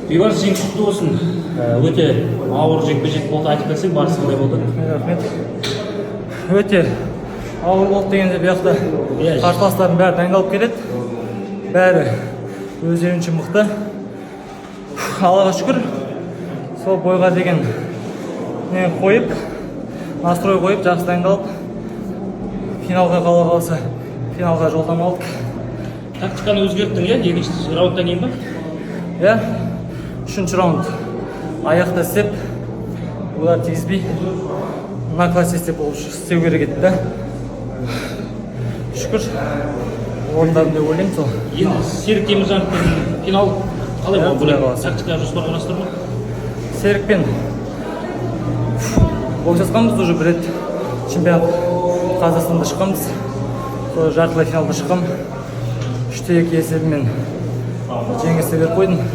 Бейбарыс, жеңіс құтты болсын. Өте ауыр жекпе-жек болды, айтып берсең, барысы қандай болды? Рахмет. Өте ауыр болды дегенде бұл жақта қарсыластардың бәрі дайындалып келеді. Бәрі өздерінше мықты. Аллаға шүкір, сол бойға деген қойып, настрой қойып, жақсы дайындалып, финалға қала қалса, финалға жолдама алдық. Тактиканы өзгерттің, иә? Екінші раундтан кейін ба? Иә, үшінші раунд аяқта істеп, олар тигізбей, наклас істеп істеу керек еді да. Шүкір, орындадым деп ойлаймын сол. Енді Серік Теміржановпен финал қалай болды? Құдай қаласа. Тактика жоспар құрастырды ма? Серікпен бокс жасқанбыз, уже бір рет чемпионат Қазақстанда шыққанбыз. Сол жартылай финалда шыққам. 3-2 есебімен жеңісті беріп қойдым.